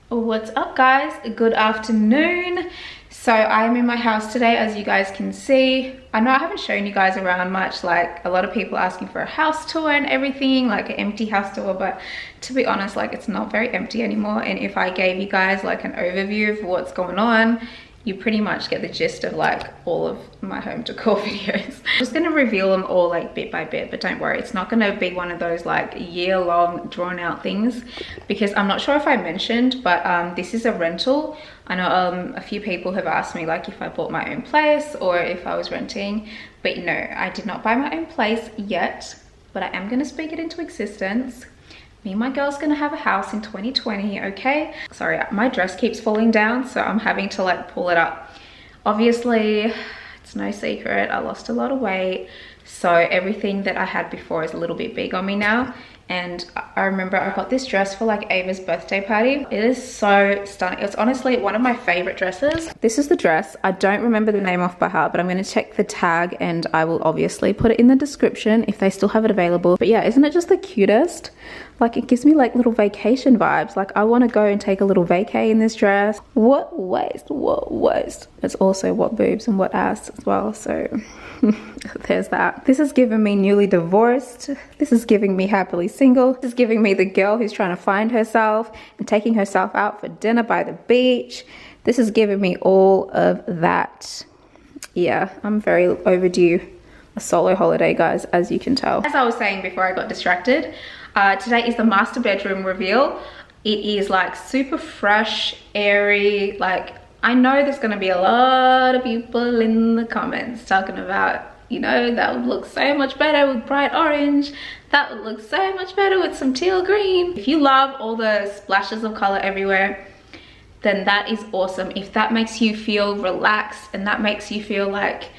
What's up guys? Good afternoon. So I'm in my house today, as you guys can see. I know I haven't shown you guys around much, like a lot of people asking for a house tour and everything, like an empty house tour, but to be honest, like it's not very empty anymore. And if I gave you guys like an overview of what's going on, you pretty much get the gist of like all of my home decor videos. I'm just gonna reveal them all like bit by bit, but don't worry, it's not gonna be one of those like year-long drawn out things, because I'm not sure if I mentioned, but this is a rental. I know a few people have asked me like if I bought my own place or if I was renting, but no, I did not buy my own place yet, but I am gonna speak it into existence. Me and my girl's gonna have a house in 2020, okay? Sorry, my dress keeps falling down, so I'm having to like pull it up. Obviously, it's no secret, I lost a lot of weight, so everything that I had before is a little bit big on me now. And I remember I got this dress for like Ava's birthday party. It is so stunning. It's honestly one of my favorite dresses. This is the dress. I don't remember the name off by heart, but I'm going to check the tag and I will obviously put it in the description if they still have it available. But yeah, isn't it just the cutest? Like it gives me like little vacation vibes. Like I want to go and take a little vacay in this dress. What waist, what waist. It's also what boobs and what ass as well, so there's that. This is giving me newly divorced. This is giving me happily single. This is giving me the girl who's trying to find herself and taking herself out for dinner by the beach. This is giving me all of that. Yeah, I'm very overdue a solo holiday, guys, as you can tell. As I was saying before I got distracted, today is the master bedroom reveal. It is like super fresh, airy. Like I know there's gonna be a lot of people in the comments talking about, you know, that would look so much better with bright orange. That would look so much better with some teal green. If you love all the splashes of color everywhere, then that is awesome. If that makes you feel relaxed and that makes you feel like,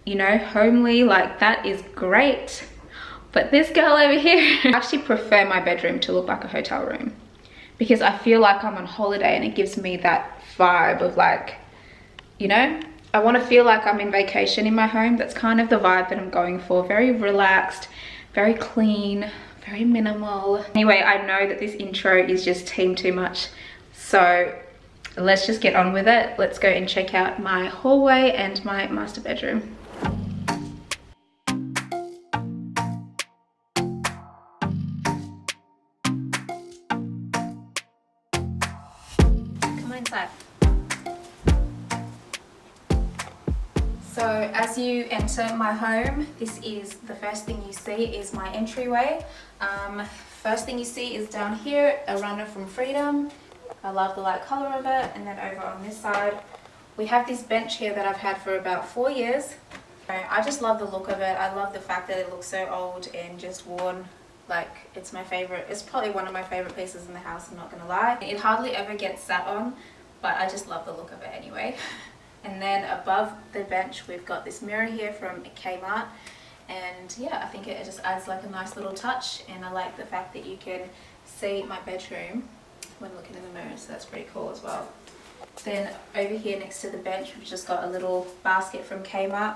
you know, homely, like that is great. But this girl over here, I actually prefer my bedroom to look like a hotel room, because I feel like I'm on holiday and it gives me that vibe of like, you know, I want to feel like I'm in vacation in my home. That's kind of the vibe that I'm going for. Very relaxed, very clean, very minimal. Anyway, I know that this intro is just team too much, so let's just get on with it. Let's go and check out my hallway and my master bedroom. Come on inside. So as you enter my home, this is the first thing you see is my entryway. First thing you see is down here, a runner from Freedom. I love the light color of it. And then over on this side, we have this bench here that I've had for about 4 years. I just love the look of it. I love the fact that it looks so old and just worn. Like it's my favorite. It's probably one of my favorite pieces in the house, I'm not gonna lie. It hardly ever gets sat on, but I just love the look of it anyway. And then above the bench, we've got this mirror here from Kmart. And yeah, I think it just adds like a nice little touch. And I like the fact that you can see my bedroom when looking in the mirror, so that's pretty cool as well. Then over here next to the bench, we've just got a little basket from Kmart,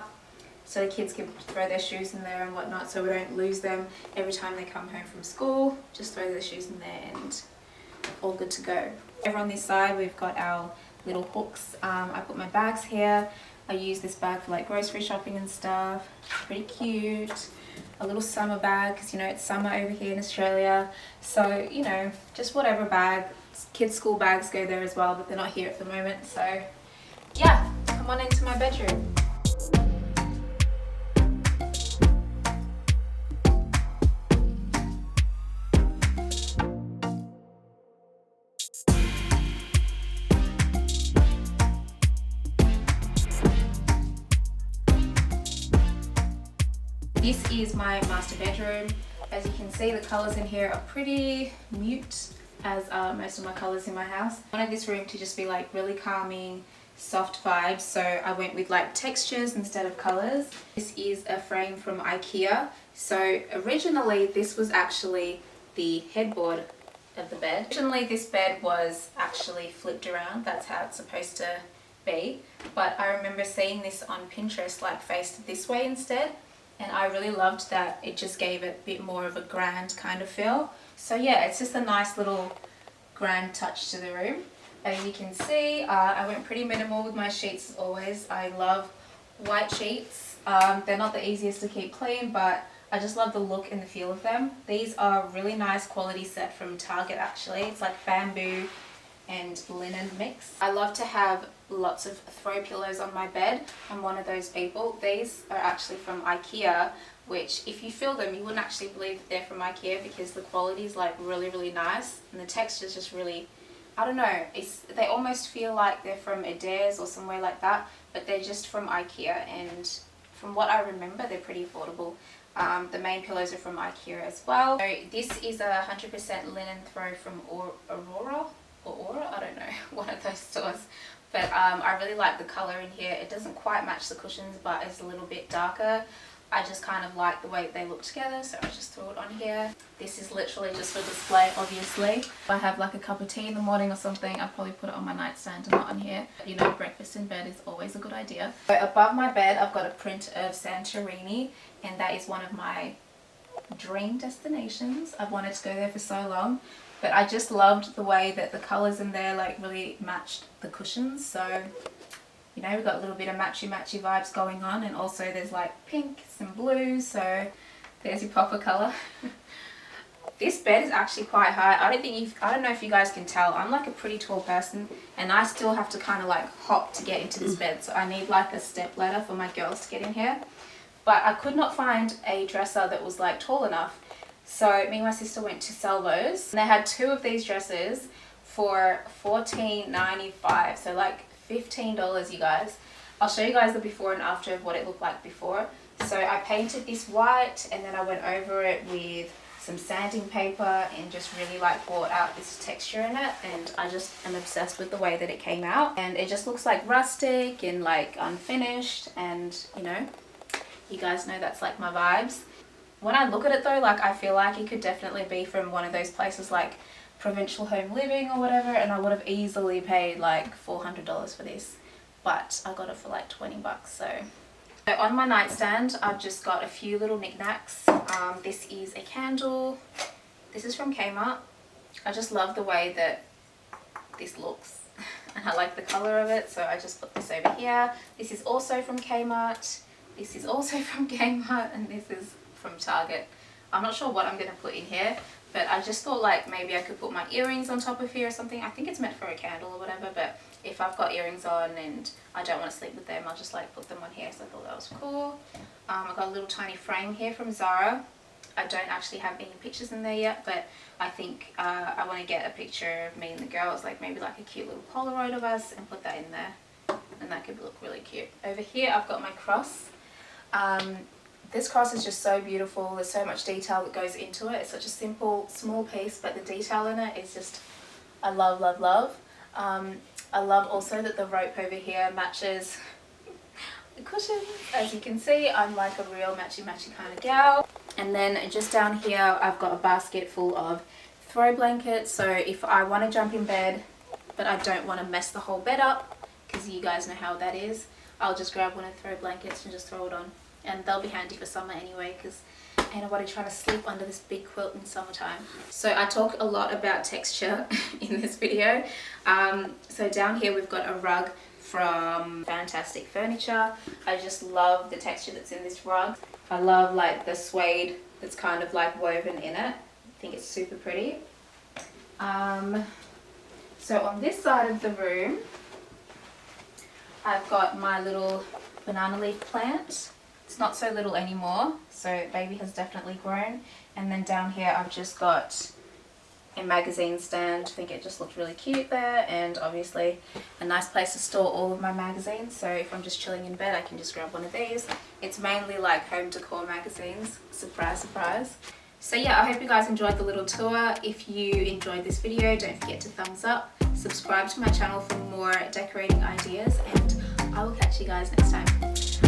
so the kids can throw their shoes in there and whatnot, so we don't lose them every time they come home from school. Just throw their shoes in there and all good to go. Over on this side, we've got our little hooks. I put my bags here. I use this bag for like grocery shopping and stuff. Pretty cute. A little summer bag, because you know it's summer over here in Australia, so you know, just whatever bag. Kids' school bags go there as well, but they're not here at the moment, so yeah, come on into my bedroom. This is my master bedroom. As you can see, the colors in here are pretty mute, as are most of my colors in my house. I wanted this room to just be like really calming, soft vibes, so I went with like textures instead of colors. This is a frame from IKEA. So originally this was actually the headboard of the bed. Originally this bed was actually flipped around. That's how it's supposed to be. But I remember seeing this on Pinterest like faced this way instead. And I really loved that it just gave it a bit more of a grand kind of feel. So yeah, it's just a nice little grand touch to the room. As you can see, I went pretty minimal with my sheets as always. I love white sheets. They're not the easiest to keep clean, but I just love the look and the feel of them. These are really nice quality set from Target actually. It's like bamboo and linen mix. I love to have lots of throw pillows on my bed. I'm one of those people. These are actually from IKEA, which if you feel them, you wouldn't actually believe that they're from IKEA because the quality is like really nice and the texture is just really, I don't know, they almost feel like they're from Adairs or somewhere like that, but they're just from IKEA, and from what I remember, they're pretty affordable. The main pillows are from IKEA as well. So this is a 100% linen throw from Aurora, I don't know, one of those stores. But I really like the colour in here. It doesn't quite match the cushions, but it's a little bit darker. I just kind of like the way they look together, so I just threw it on here. This is literally just for display, obviously. If I have like a cup of tea in the morning or something, I'd probably put it on my nightstand and not on here. You know, breakfast in bed is always a good idea. So above my bed, I've got a print of Santorini, and that is one of my dream destinations. I've wanted to go there for so long, but I just loved the way that the colours in there like really matched the cushions. So you know, we've got a little bit of matchy vibes going on, and also there's like pinks and blues, so there's your proper colour. This bed is actually quite high. I don't know if you guys can tell, I'm like a pretty tall person and I still have to kind of like hop to get into this bed, so I need like a step ladder for my girls to get in here. But I could not find a dresser that was like tall enough, so me and my sister went to Salvo's and they had 2 of these dresses for $14.95, so like $15, you guys. I'll show you guys the before and after of what it looked like before. So I painted this white and then I went over it with some sanding paper and just really like brought out this texture in it, and I just am obsessed with the way that it came out, and it just looks like rustic and like unfinished, and you know, you guys know that's like my vibes. When I look at it though, like I feel like it could definitely be from one of those places like Provincial Home Living or whatever, and I would have easily paid like $400 for this, but I got it for like 20 bucks. So on my nightstand I've just got a few little knickknacks. This is a candle. This is from Kmart. I just love the way that this looks and I like the color of it, so I just put this over here. This is also from Kmart. This is also from Kmart, and this is from Target. I'm not sure what I'm going to put in here, but I just thought like maybe I could put my earrings on top of here or something. I think it's meant for a candle or whatever, but if I've got earrings on and I don't want to sleep with them, I'll just like put them on here, so I thought that was cool. I've got a little tiny frame here from Zara. I don't actually have any pictures in there yet, but I think I want to get a picture of me and the girls, like maybe like a cute little Polaroid of us, and put that in there, and that could look really cute. Over here I've got my cross. This cross is just so beautiful. There's so much detail that goes into it. It's such a simple, small piece, but the detail in it is just, I love. I love also that the rope over here matches the cushions. As you can see, I'm like a real matchy kind of gal. And then just down here, I've got a basket full of throw blankets. So if I want to jump in bed, but I don't want to mess the whole bed up, because you guys know how that is, I'll just grab one of the throw blankets and just throw it on. And they'll be handy for summer anyway, because ain't nobody trying to sleep under this big quilt in summertime. So I talk a lot about texture in this video. So down here we've got a rug from Fantastic Furniture. I just love the texture that's in this rug. I love like the suede that's kind of like woven in it. I think it's super pretty. So on this side of the room, I've got my little banana leaf plant. It's not so little anymore, so baby has definitely grown. And then down here I've just got a magazine stand. I think it just looked really cute there, and obviously a nice place to store all of my magazines. So if I'm just chilling in bed, I can just grab one of these. It's mainly like home decor magazines. Surprise, surprise. So yeah, I hope you guys enjoyed the little tour. If you enjoyed this video, don't forget to thumbs up, subscribe to my channel for more decorating ideas, and I will catch you guys next time.